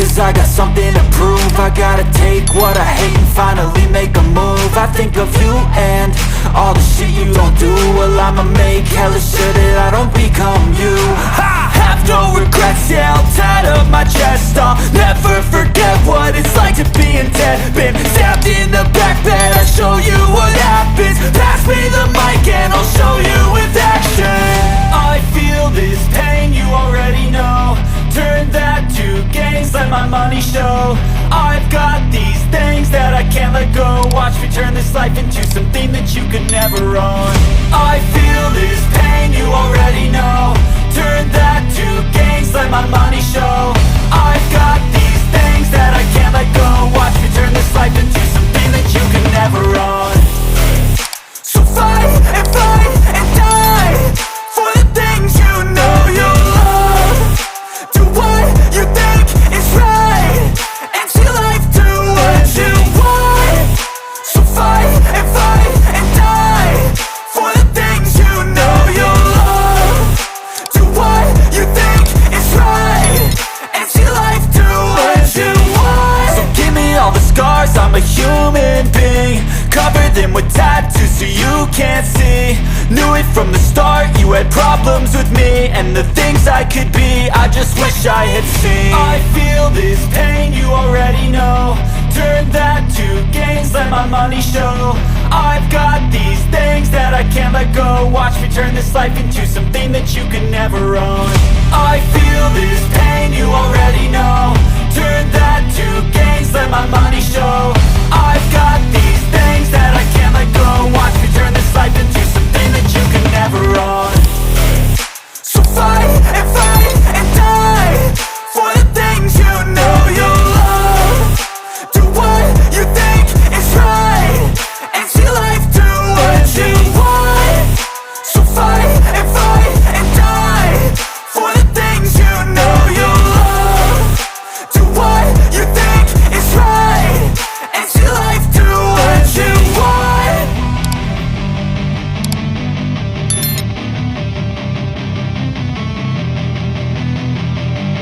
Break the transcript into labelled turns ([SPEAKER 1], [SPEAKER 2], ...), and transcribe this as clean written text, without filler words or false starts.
[SPEAKER 1] cause I got something to prove. I gotta take what I hate and finally make a move. I think of you and all the shit you don't do. Well, I'ma make hella sure that I don't become you. I have no regrets, yeah, I'll tie up my chest. I'll never forget what it's like to be in debt. Been stabbed in the back bed, I'll show you what happens. Pass me the mic and I'll show you with action. I feel this pain, you already know. Turn that to gains, let my money show. I've got these things that I can't let go. Watch me turn this life into something that you could never own. I feel this pain, you already know. Turn that to gains, let my money show. I've got these things that I can't let go. Watch me turn this life into something that you could never own. So fight and die for the things you know you love. Do what you think is right and see life do what you want. So fight and die for the things you know you love. Do what you think is right and see life do what you want. So give me all the scars, I'm a human being. Cover them with tattoos so you can't see. Knew it from the start, you had problems with me and the things I could be, I just wish I had seen. I feel this pain, you already know. Turn that to gains, let my money show. I've got these things that I can't let go. Watch me turn this life into something that you could never own. I feel this pain, you already know. Turn that to